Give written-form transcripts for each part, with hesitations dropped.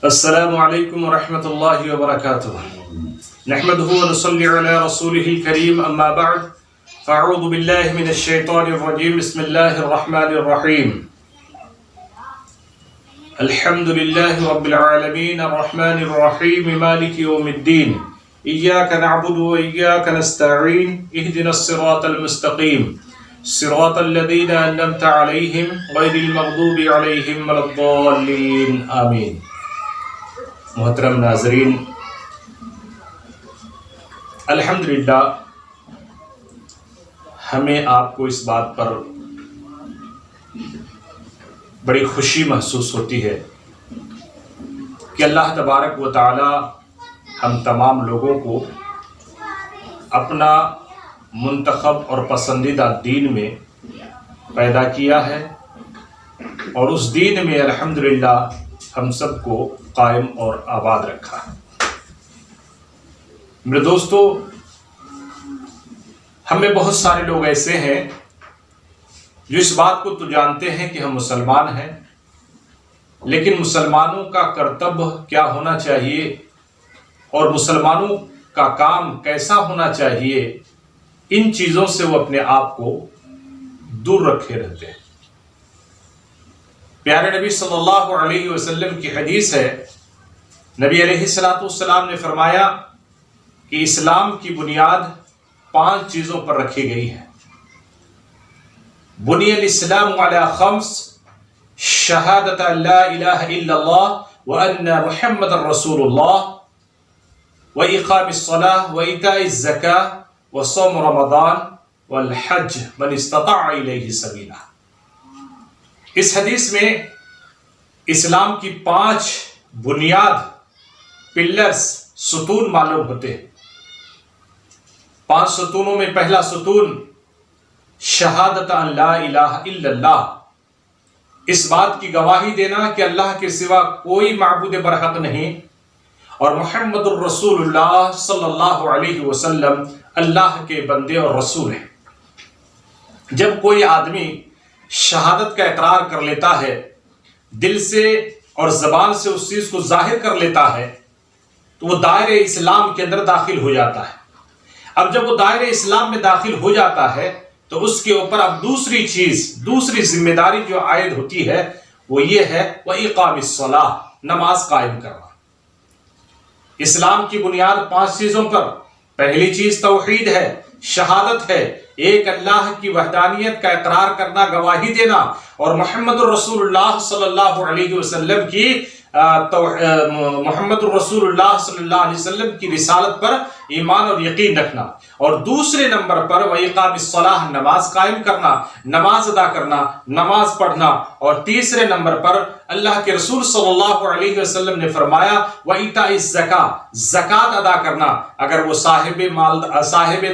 السلام علیکم ورحمۃ اللہ وبرکاتہ نحمده ونصلي على رسوله الكريم اما بعد فاعوذ باللہ من الشیطان الرجیم بسم اللہ الرحمن الرحیم الحمد للہ رب العالمین الرحمن الرحیم مالک یوم الدین ایاک نعبد و ایاک نستعین اہدنا الصراط المستقیم صراط الذین انعمت علیہم غیر المغضوب علیہم ولا الضالین آمین۔ محترم ناظرین، الحمدللہ ہمیں آپ کو اس بات پر بڑی خوشی محسوس ہوتی ہے کہ اللہ تبارک و تعالی ہم تمام لوگوں کو اپنا منتخب اور پسندیدہ دین میں پیدا کیا ہے اور اس دین میں الحمدللہ ہم سب کو قائم اور آباد رکھا ہے۔ میرے دوستو، ہم میں بہت سارے لوگ ایسے ہیں جو اس بات کو تو جانتے ہیں کہ ہم مسلمان ہیں، لیکن مسلمانوں کا کرتب کیا ہونا چاہیے اور مسلمانوں کا کام کیسا ہونا چاہیے، ان چیزوں سے وہ اپنے آپ کو دور رکھے رہتے ہیں۔ پیارے نبی صلی اللہ علیہ وسلم کی حدیث ہے، نبی علیہ السلام نے فرمایا کہ اسلام کی بنیاد 5 چیزوں پر رکھی گئی ہے۔ بنی الاسلام علی 5: شہادت لا الہ الا اللہ وان محمد رسول اللہ واقام الصلاۃ وایتاء الزکاۃ وصوم رمضان والحج من استطاع الیہ سبیلا۔ اس حدیث میں اسلام کی 5 بنیاد پلرز، ستون معلوم ہوتے ہیں۔ 5 ستونوں میں پہلا ستون شہادت ان لا الہ الا اللہ، اس بات کی گواہی دینا کہ اللہ کے سوا کوئی معبود برحق نہیں اور محمد الرسول اللہ صلی اللہ علیہ وسلم اللہ کے بندے اور رسول ہیں۔ جب کوئی آدمی شہادت کا اقرار کر لیتا ہے، دل سے اور زبان سے اس چیز کو ظاہر کر لیتا ہے، تو وہ دائرہ اسلام کے اندر داخل ہو جاتا ہے۔ اب جب وہ دائرہ اسلام میں داخل ہو جاتا ہے تو اس کے اوپر اب دوسری ذمہ داری جو عائد ہوتی ہے وہ یہ ہے وَإِقَامِ الصَّلَاةِ، نماز قائم کرنا۔ اسلام کی بنیاد 5 چیزوں پر، پہلی چیز توحید ہے، شہادت ہے، ایک اللہ کی وحدانیت کا اقرار کرنا، گواہی دینا، اور محمد الرسول اللہ صلی اللہ علیہ وسلم کی رسالت پر ایمان اور یقین رکھنا، اور دوسرے نمبر پر وَإِقَامِ الصَّلَاةِ، نماز قائم کرنا، نماز ادا کرنا، نماز پڑھنا، اور تیسرے نمبر پر اللہ کے رسول صلی اللہ علیہ وسلم نے فرمایا وَإِيتَاءِ الزَّكَاةِ، زکوٰۃ ادا کرنا۔ اگر وہ صاحب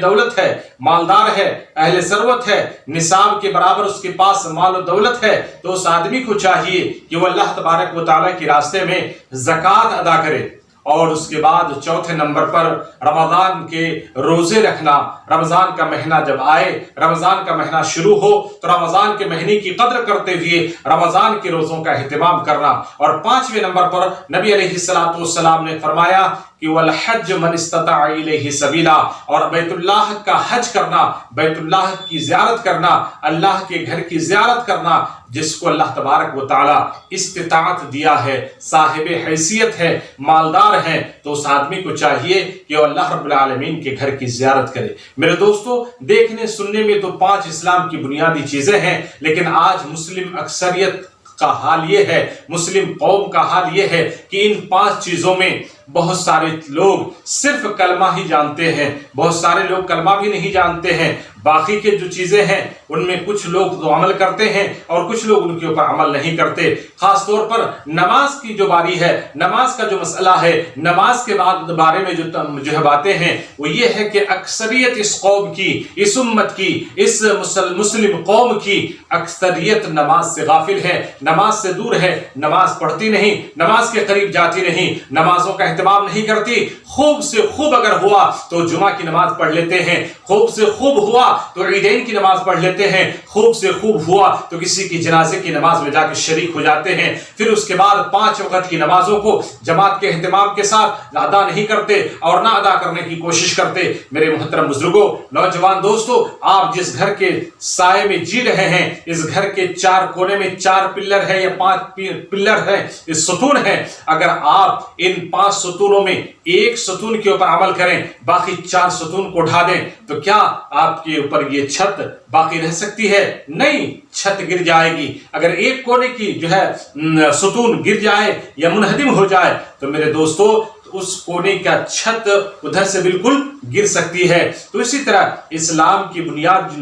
دولت ہے، مالدار ہے، اہل ثروت ہے، نصاب کے برابر اس کے پاس مال و دولت ہے، تو اس آدمی کو چاہیے کہ وہ اللہ تبارک و تعالیٰ کے راستے میں زکوٰۃ ادا کرے۔ اور اس کے بعد چوتھے نمبر پر رمضان کے روزے رکھنا۔ رمضان کا مہینہ جب آئے، رمضان کا مہینہ شروع ہو تو رمضان کے مہینے کی قدر کرتے ہوئے رمضان کے روزوں کا اہتمام کرنا۔ اور 5ویں نمبر پر نبی علیہ السلام نے فرمایا کہ والحج من استطاع الیہ سبیلا، اور بیت اللہ کا حج کرنا، بیت اللہ کی زیارت کرنا، اللہ کے گھر کی زیارت کرنا۔ جس کو اللہ تبارک و تعالی استطاعت دیا ہے، صاحب حیثیت ہے، مالدار ہے، تو اس آدمی کو چاہیے کہ وہ اللہ رب العالمین کے گھر کی زیارت کرے۔ میرے دوستو، دیکھنے سننے میں تو 5 اسلام کی بنیادی چیزیں ہیں، لیکن آج مسلم اکثریت کا حال یہ ہے، مسلم قوم کا حال یہ ہے کہ ان 5 چیزوں میں بہت سارے لوگ صرف کلمہ ہی جانتے ہیں، بہت سارے لوگ کلمہ بھی نہیں جانتے ہیں۔ باقی کے جو چیزیں ہیں ان میں کچھ لوگ تو عمل کرتے ہیں اور کچھ لوگ ان کے اوپر عمل نہیں کرتے۔ خاص طور پر نماز کی جو باری ہے، نماز کا جو مسئلہ ہے، نماز کے بارے میں جو باتیں ہیں وہ یہ ہے کہ اکثریت اس قوم کی، اس امت کی، اس مسلم قوم کی اکثریت نماز سے غافل ہے، نماز سے دور ہے، نماز پڑھتی نہیں، نماز کے قریب جاتی نہیں، نمازوں کا اہتمام نہیں کرتی. خوب سے خوب اگر ہوا تو جمعہ کی نماز پڑھ لیتے ہیں, خوب سے خوب ہوا تو عیدین کی نماز پڑھ لیتے ہیں, خوب سے خوب ہوا تو کسی کی جنازے کی نماز میں جا کے شریک ہو جاتے ہیں. پھر اس کے بعد 5 وقت کی نمازوں کو جماعت کے اہتمام کے ساتھ ادا نہیں کرتے اور نہ ادا کرنے کی کوشش کرتے. میرے محترم بزرگوں, نوجوان دوستو, آپ جس گھر کے سائے میں جی رہے ہیں, اس گھر کے 4 کونے میں 4 پلر ہے یا 5 پلر ہے, اس ستون ہے, اگر آپ ان 5 ستونوں میں ایک ستون کے اوپر عمل کریں, باقی 4 ستون کو اٹھا دیں, تو کیا آپ کے اوپر یہ چھت باقی رہ سکتی ہے؟ نہیں, چھت گر جائے گی. اگر ایک کونے کی جو ہے ستون گر جائے یا منہدم ہو جائے تو میرے دوستو اس کونے کا چھت ادھر سے بالکل گر سکتی ہے. تو اسی طرح اسلام کی بنیاد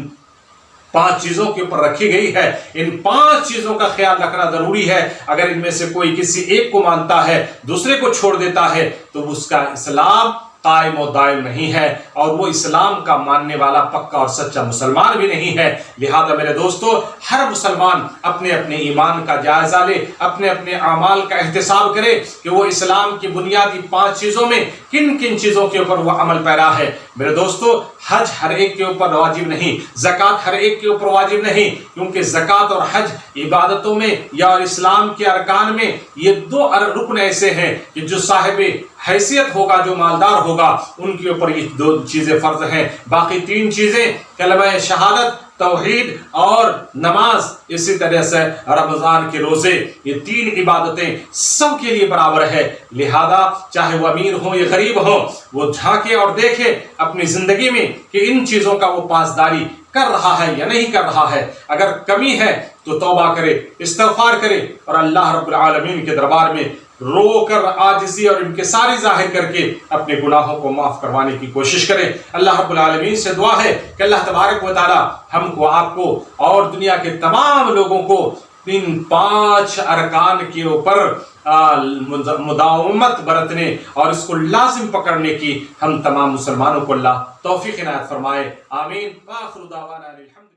5 چیزوں کے اوپر رکھی گئی ہے. ان 5 چیزوں کا خیال رکھنا ضروری ہے. اگر ان میں سے کوئی کسی ایک کو مانتا ہے, دوسرے کو چھوڑ دیتا ہے, تو اس کا اسلام قائم و دائم نہیں ہے اور وہ اسلام کا ماننے والا پکا اور سچا مسلمان بھی نہیں ہے. لہذا میرے دوستو, ہر مسلمان اپنے اپنے ایمان کا جائزہ لے, اپنے اپنے اعمال کا احتساب کرے کہ وہ اسلام کی بنیادی 5 چیزوں میں کن کن چیزوں کے اوپر وہ عمل پیرا ہے. میرے دوستو, حج ہر ایک کے اوپر واجب نہیں, زکوٰۃ ہر ایک کے اوپر واجب نہیں, کیونکہ زکوٰۃ اور حج عبادتوں میں یا اسلام کے ارکان میں یہ 2 رکن ایسے ہیں کہ جو صاحب حیثیت ہوگا, جو مالدار ہوگا, ان کے اوپر یہ 2 چیزیں فرض ہیں. باقی 3 چیزیں کلمہ شہادت, توحید اور نماز, اسی طرح سے رمضان کے روزے, یہ 3 عبادتیں سب کے لیے برابر ہے. لہذا چاہے وہ امیر ہو یا غریب ہو, وہ جھانکے اور دیکھے اپنی زندگی میں کہ ان چیزوں کا وہ پاسداری کر رہا ہے یا نہیں کر رہا ہے. اگر کمی ہے تو توبہ کرے, استغفار کرے اور اللہ رب العالمین کے دربار میں رو کر عاجزی اور انکساری ظاہر کر کے اپنے گناہوں کو معاف کروانے کی کوشش کرے. اللہ رب العالمین سے دعا ہے کہ اللہ تبارک و تعالی ہم کو, آپ کو اور دنیا کے تمام لوگوں کو ان 5 ارکان کے اوپر مداومت برتنے اور اس کو لازم پکڑنے کی ہم تمام مسلمانوں کو اللہ توفیق عنایت فرمائے. آمین. وآخر دعوانا الحمد للہ.